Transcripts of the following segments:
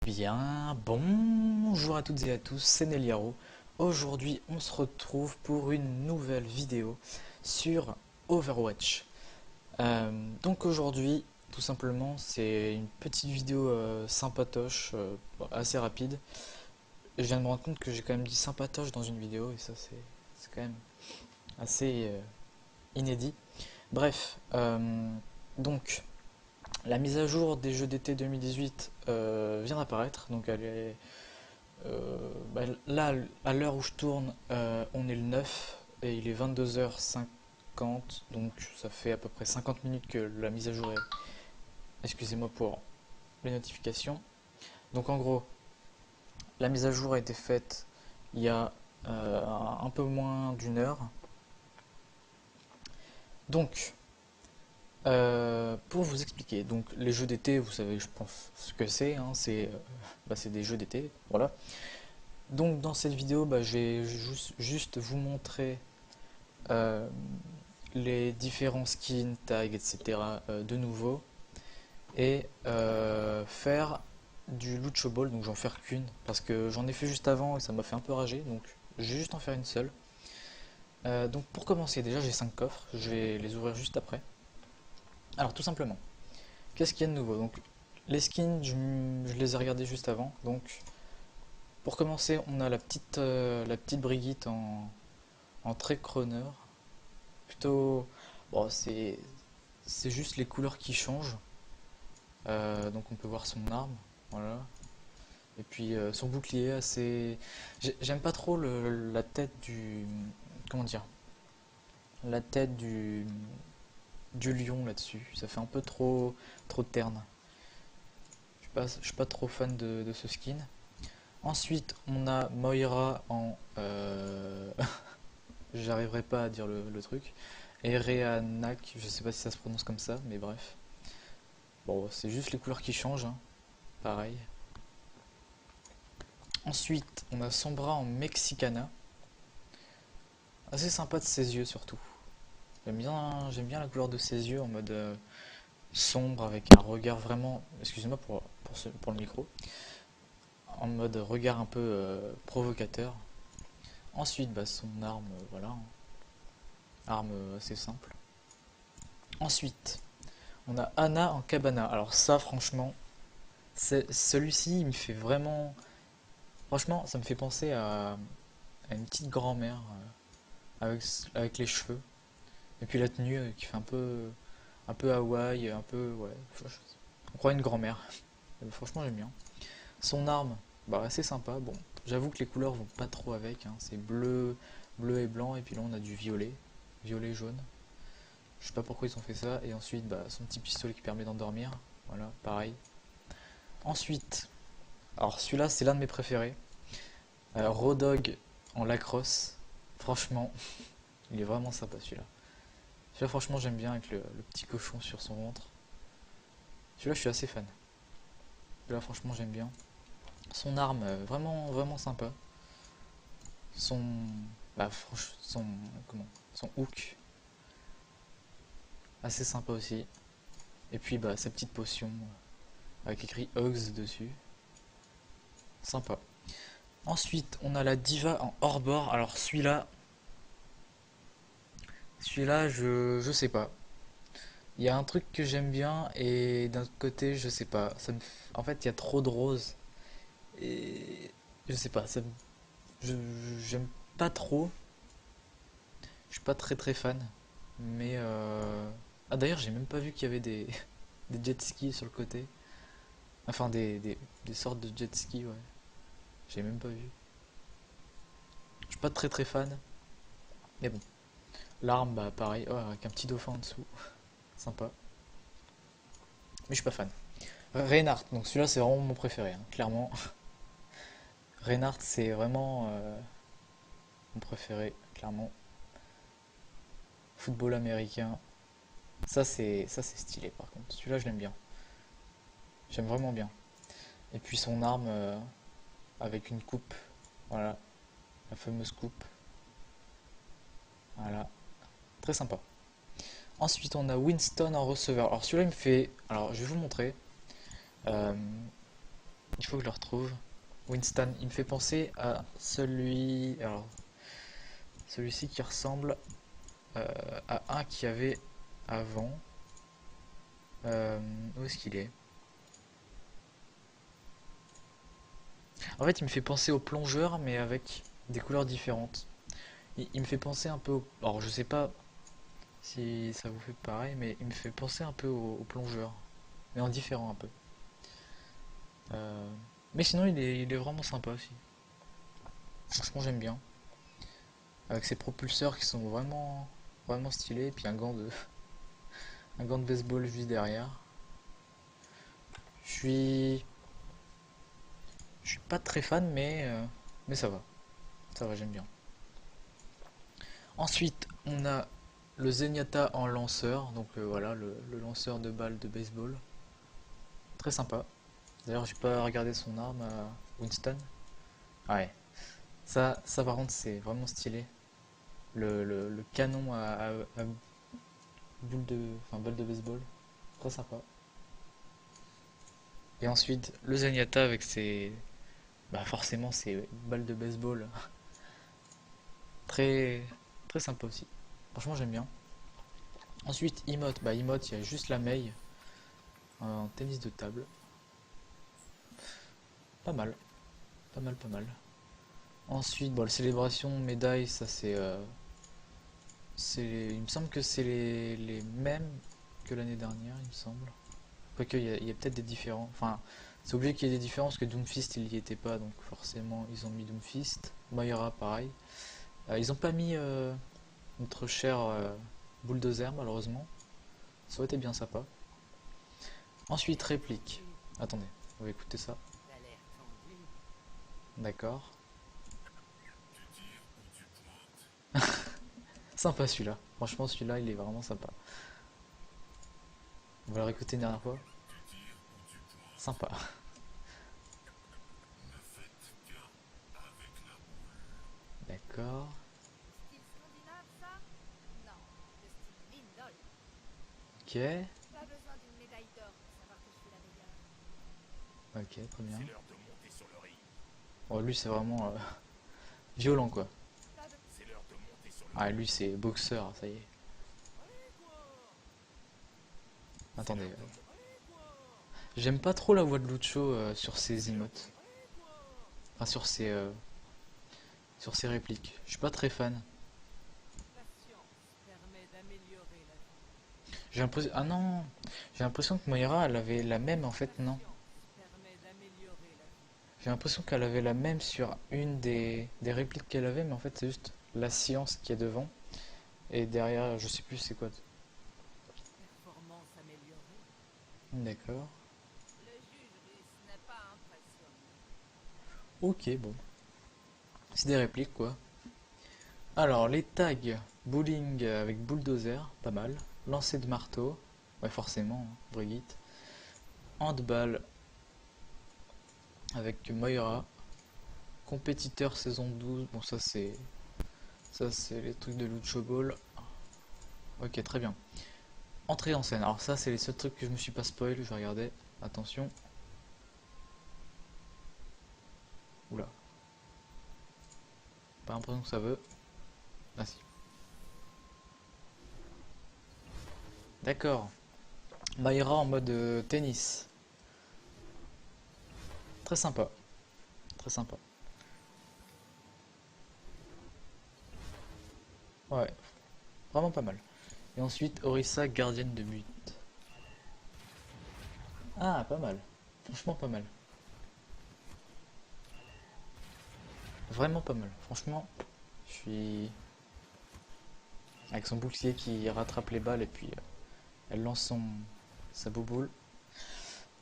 Bien, bonjour à toutes et à tous, c'est Neliaro. Aujourd'hui, on se retrouve pour une nouvelle vidéo sur Overwatch. Donc aujourd'hui, tout simplement, c'est une petite vidéo sympatoche, assez rapide. Je viens de me rendre compte que j'ai quand même dit sympatoche dans une vidéo et ça c'est quand même assez inédit. Bref, donc la mise à jour des jeux d'été 2018 vient d'apparaître, donc elle est là, à l'heure où je tourne, on est le 9 et il est 22h50, donc ça fait à peu près 50 minutes que la mise à jour est. Excusez-moi pour les notifications. Donc en gros, la mise à jour a été faite il y a un peu moins d'une heure. Donc, pour vous expliquer, donc les jeux d'été, vous savez, je pense ce que c'est, hein, c'est des jeux d'été, voilà. Donc dans cette vidéo, je vais juste vous montrer euh, les différents skins, tags, etc. De nouveau et faire du Lucho Ball, donc j'en faire qu'une parce que j'en ai fait juste avant et ça m'a fait un peu rager, donc je vais juste en faire une seule. Donc pour commencer, déjà j'ai 5 coffres, je vais les ouvrir juste après. Alors tout simplement, qu'est-ce qu'il y a de nouveau? Donc les skins, je les ai regardés juste avant, donc pour commencer on a la petite Brigitte en trait chroneur, plutôt... Bon, c'est juste les couleurs qui changent. Donc on peut voir son arme, voilà. Et puis son bouclier assez... J'aime pas trop la tête du... Comment dire? La tête du lion là-dessus. Ça fait un peu trop terne. Je suis pas trop fan de ce skin. Ensuite, on a Moira en... J'arriverai pas à dire le truc. Et Reanak, je sais pas si ça se prononce comme ça, mais bref. Bon, c'est juste les couleurs qui changent, hein. Pareil. Ensuite, on a Sombra en Mexicana. Assez sympa de ses yeux surtout. J'aime bien la couleur de ses yeux en mode sombre avec un regard vraiment, excusez-moi pour le micro, en mode regard un peu provocateur. Ensuite, son arme, voilà, hein. Arme assez simple. Ensuite, on a Anna en Cabana. Alors ça, franchement, celui-ci, il me fait vraiment, franchement, ça me fait penser à une petite grand-mère avec les cheveux. Et puis la tenue qui fait un peu Hawaï, un peu, ouais, on croit une grand-mère. Franchement, j'aime bien. Son arme, assez sympa. Bon, j'avoue que les couleurs vont pas trop avec, hein. C'est bleu et blanc, et puis là on a du violet jaune. Je sais pas pourquoi ils ont fait ça. Et ensuite, son petit pistolet qui permet d'endormir. Voilà, pareil. Ensuite, alors celui-là, c'est l'un de mes préférés. Rodog en lacrosse. Franchement, il est vraiment sympa celui-là. Celui-là, franchement, j'aime bien avec le petit cochon sur son ventre. Celui-là, je suis assez fan. Celui-là, franchement, j'aime bien. Son arme, vraiment sympa. Son, son, comment, son hook, assez sympa aussi. Et puis, sa petite potion avec écrit Hugs dessus, sympa. Ensuite, on a la Diva en hors-bord. Alors, celui-là, je sais pas. Il y a un truc que j'aime bien et d'un autre côté, je sais pas. En fait, il y a trop de roses et je sais pas. Je- J'aime pas trop. Je suis pas très fan. Mais ah d'ailleurs, j'ai même pas vu qu'il y avait des jet skis sur le côté. Enfin, des sortes de jet skis, ouais. J'ai même pas vu. Je suis pas très fan. Mais bon. L'arme, pareil. Oh, avec un petit dauphin en dessous. Sympa. Mais je suis pas fan. Reinhardt, donc celui-là c'est vraiment mon préféré, hein, clairement. Reinhardt c'est vraiment mon préféré, clairement. Football américain. Ça c'est stylé par contre. Celui-là je l'aime bien. J'aime vraiment bien. Et puis son arme avec une coupe. Voilà. La fameuse coupe. Voilà. Très sympa. Ensuite on a Winston en receveur. Alors celui-là il me fait. Alors je vais vous montrer. Euh, Il faut que je le retrouve. Winston, il me fait penser à celui... Alors, celui-ci qui ressemble à un qu'il y avait avant. Où est-ce qu'il est? En fait, il me fait penser au plongeur, mais avec des couleurs différentes. Il me fait penser un peu au... Alors, je sais pas si ça vous fait pareil, mais il me fait penser un peu au plongeur. Mais en différent un peu. Euh, Mais sinon, il est vraiment sympa aussi. Franchement, j'aime bien. Avec ses propulseurs qui sont vraiment stylés. Et puis un gant de baseball juste derrière. Je suis, je suis pas très fan, mais ça va. Ça va, j'aime bien. Ensuite, on a le Zenyatta en lanceur. Donc voilà, le lanceur de balles de baseball. Très sympa. D'ailleurs, j'ai pas regardé son arme à Winston. Ouais. Ça par contre, c'est vraiment stylé. Le canon à balle de baseball. Très sympa. Et ensuite, le Zenyatta avec ses... Bah forcément, ses balles de baseball. Très, très sympa aussi. Franchement, j'aime bien. Ensuite, Emote. Bah Emote, il y a juste la Mei en tennis de table. Pas mal. Pas mal, pas mal. Ensuite, bon, la célébration, médaille, ça il me semble que c'est les mêmes que l'année dernière, il me semble. Quoique, il y a peut-être des différents. Enfin, c'est obligé qu'il y ait des différences, parce que Doomfist, il y était pas, donc forcément, ils ont mis Doomfist. Mayora, pareil. Ils ont pas mis notre cher Bulldozer, malheureusement. Ça aurait été bien sympa. Ensuite, réplique. Attendez, on va écouter ça. D'accord. Sympa celui-là. Franchement, celui-là, il est vraiment sympa. On va le réécouter une dernière fois. Sympa. D'accord. Style scandinave, ça? Non, de style Lindol. Ok. Pas besoin d'une médaille d'or pour savoir que je suis la meilleure. Ok, très bien. C'est l'heure de monter sur le ring. Oh, lui, c'est vraiment violent, quoi. Pas de... C'est l'heure de monter sur le Ah, ring. lui, c'est boxeur, ça y est. C'est Attendez. l'heure de monter. J'aime pas trop la voix de Lucho sur ses emotes. Enfin, sur ses répliques. Je suis pas très fan. La science permet d'améliorer la vie. J'ai l'impression... Ah non! J'ai l'impression que Moira, elle avait la même, en fait, La non. science permet d'améliorer la vie. J'ai l'impression qu'elle avait la même sur une des répliques qu'elle avait, mais en fait, c'est juste la science qui est devant. Et derrière, je sais plus c'est quoi. Performance améliorée. D'accord. Le juge russe n'est pas impressionné. Ok, bon. C'est des répliques, quoi. Alors, les tags. Bowling avec bulldozer, pas mal. Lancer de marteau. Ouais, forcément, hein, Brigitte. Handball avec Moira. Compétiteur saison 12. Bon, ça c'est les trucs de Lucho Ball. Ok, très bien. Entrée en scène. Alors ça, c'est les seuls trucs que je me suis pas spoil. Je vais regarder. Attention. Oula. Pas l'impression que ça veut. Ah si. D'accord. Mayra en mode tennis. Très sympa. Très sympa. Ouais. Vraiment pas mal. Et ensuite, Orisa, gardienne de but. Ah, pas mal. Franchement, pas mal. Vraiment pas mal. Franchement, je suis... Avec son bouclier qui rattrape les balles et puis elle lance sa bouboule.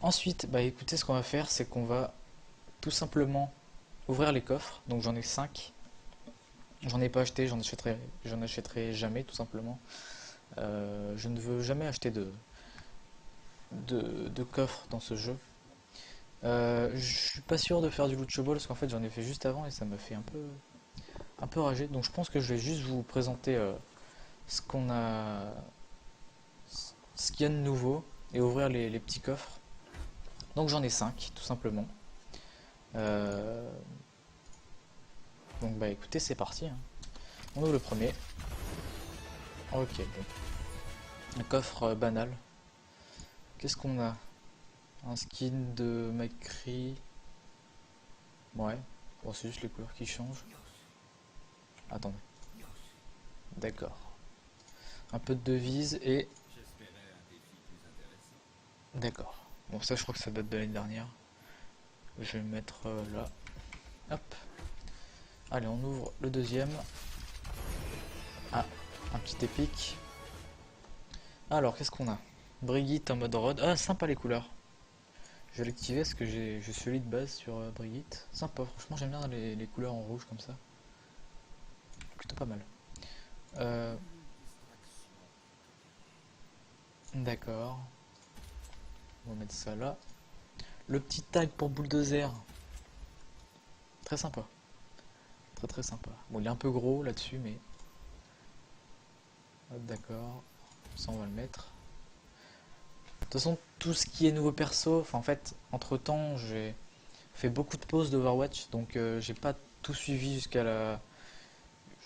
Ensuite, bah écoutez, ce qu'on va faire, c'est qu'on va tout simplement ouvrir les coffres. Donc j'en ai 5. J'en ai pas acheté, j'en achèterai jamais tout simplement. Je ne veux jamais acheter de coffres dans ce jeu. Je suis pas sûr de faire du loot ball parce qu'en fait j'en ai fait juste avant et ça me fait un peu rager. Donc je pense que je vais juste vous présenter ce qu'on a, ce qu'il y a de nouveau et ouvrir les petits coffres. Donc j'en ai 5 tout simplement. Euh, Donc bah écoutez, c'est parti, hein. On ouvre le premier. Ok, bon. Un coffre banal. Qu'est-ce qu'on a? Un skin de McCree. Ouais. Bon, c'est juste les couleurs qui changent. Attendez. D'accord. Un peu de devise et... D'accord. Bon, ça je crois que ça date de l'année dernière. Je vais le mettre là. Hop. Allez, on ouvre le deuxième. Ah, un petit épique. Alors, qu'est-ce qu'on a? Brigitte en mode rod. Ah, sympa les couleurs. Je vais l'activer parce que je suis celui de base sur Brigitte. Sympa, franchement j'aime bien les couleurs en rouge comme ça. Plutôt pas mal. Euh, D'accord. On va mettre ça là. Le petit tag pour bulldozer. Très sympa. Très très sympa. Bon, il est un peu gros là-dessus, mais... Hop, d'accord. Ça, on va le mettre. De toute façon, tout ce qui est nouveau perso, enfin en fait, entre temps, j'ai fait beaucoup de pauses d'Overwatch, donc j'ai pas tout suivi jusqu'à la...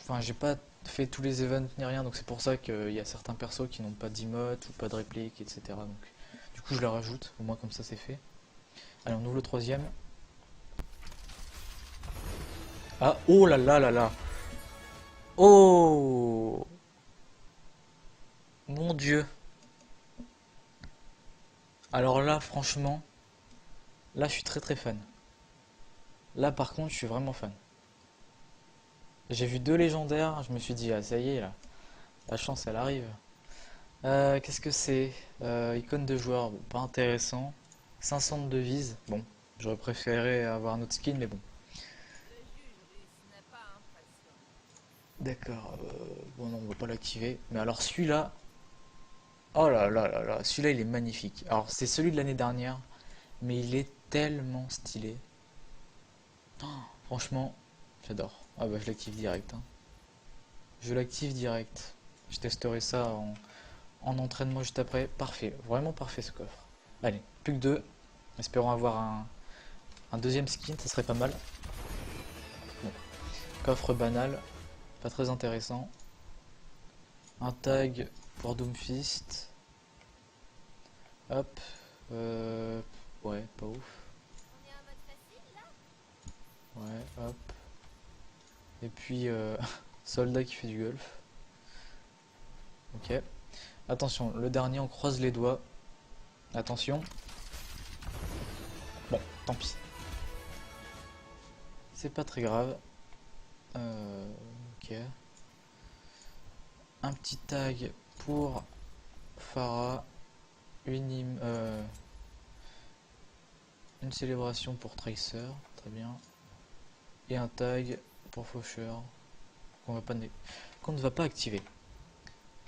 Enfin, j'ai pas fait tous les events ni rien, donc c'est pour ça qu'il y a certains persos qui n'ont pas d'emote ou pas de réplique, etc. Donc, du coup, je la rajoute, au moins comme ça c'est fait. Allez, on ouvre le troisième. Ah, oh là là là là! Oh! Mon Dieu! Alors là, franchement, là je suis très très fan. Là par contre, je suis vraiment fan. J'ai vu deux légendaires, je me suis dit, ah ça y est là, la chance elle arrive. Qu'est-ce que c'est? Icône de joueur, bon, pas intéressant. 500 de devise, bon, j'aurais préféré avoir un autre skin, mais bon. Le juge, lui, ce n'est pas impressionnant. D'accord, bon non, on va pas l'activer. Mais alors celui-là, oh là là là là, celui-là il est magnifique. Alors c'est celui de l'année dernière, mais il est tellement stylé. Franchement, j'adore. Ah bah je l'active direct, hein. Je l'active direct. Je testerai ça en entraînement juste après. Parfait, vraiment parfait ce coffre. Allez, plus que deux. Espérons avoir un deuxième skin, ça serait pas mal. Bon. Coffre banal, pas très intéressant. Un tag pour Doomfist. Hop. Ouais, pas ouf. On est en mode facile, là? Ouais, hop. Et puis, soldat qui fait du golf. Ok. Attention, le dernier, on croise les doigts. Attention. Bon, tant pis. C'est pas très grave. Ok. Un petit tag pour Farah. Une célébration pour Tracer. Très bien. Et un tag pour Faucheur. Qu'on ne va pas activer.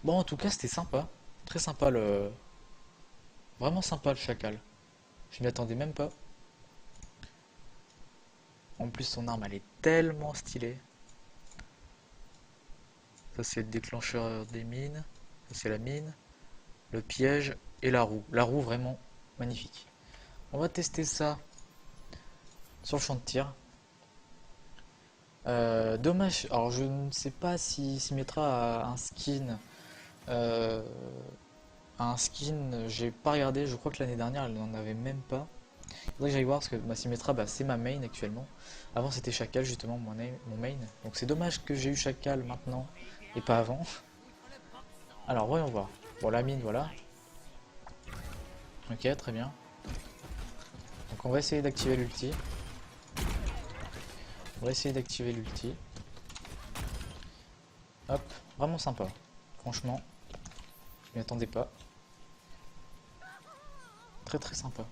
Bon, en tout cas, c'était sympa. Très sympa le... Vraiment sympa le chacal. Je m'y attendais même pas. En plus, son arme, elle est tellement stylée. Ça, c'est le déclencheur des mines. Ça, c'est la mine. Le piège et la roue. La roue, vraiment magnifique. On va tester ça sur le champ de tir. Dommage. Alors, je ne sais pas s'il s'y mettra à un skin. Euh, j'ai pas regardé. Je crois que l'année dernière, elle n'en avait même pas. Il faudrait que j'aille voir parce que ma Symmetra, bah, c'est ma main actuellement. Avant c'était Chacal justement mon main. Donc c'est dommage que j'ai eu Chacal maintenant et pas avant. Alors voyons voir. Bon la mine voilà. Ok très bien. Donc on va essayer d'activer l'ulti. On va essayer d'activer l'ulti. Hop, vraiment sympa. Franchement, je m'y attendais pas. Très très sympa.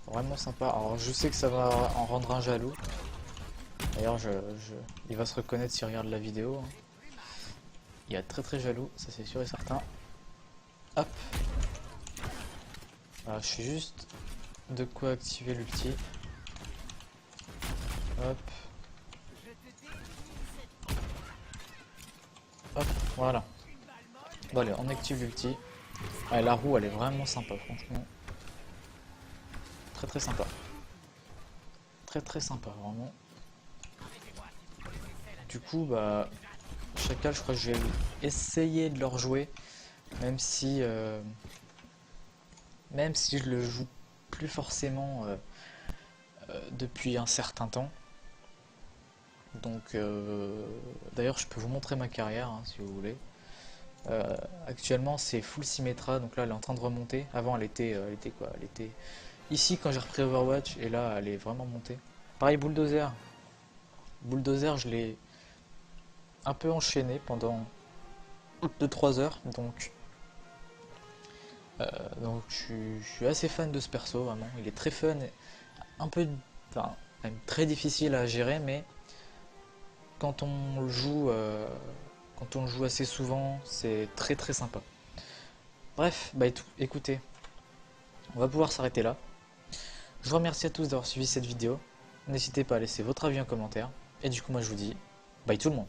Vraiment sympa. Alors je sais que ça va en rendre un jaloux. D'ailleurs il va se reconnaître s'il regarde la vidéo, hein. Il est très très jaloux, ça c'est sûr et certain. Hop. Voilà, je suis juste de quoi activer l'ulti. Hop. Hop, voilà. Bon allez, on active l'ulti. Ah, la roue elle est vraiment sympa franchement. Très très sympa. Très très sympa, vraiment. Du coup, bah, Chacal, je crois que je vais essayer de le rejouer, même si, même si je le joue plus forcément depuis un certain temps. Donc, d'ailleurs, je peux vous montrer ma carrière hein, si vous voulez. Actuellement, c'est full Symmetra, donc là, elle est en train de remonter. Avant, elle était quoi? Elle était ici quand j'ai repris Overwatch, et là, elle est vraiment montée. Pareil, Bulldozer. Bulldozer, je l'ai un peu enchaîné pendant 2-3 heures, donc je suis assez fan de ce perso, vraiment. Il est très fun, un peu, enfin, même très difficile à gérer, mais quand on le joue, quand on le joue assez souvent, c'est très très sympa. Bref, bah écoutez, on va pouvoir s'arrêter là. Je vous remercie à tous d'avoir suivi cette vidéo. N'hésitez pas à laisser votre avis en commentaire. Et du coup, moi je vous dis, bye tout le monde.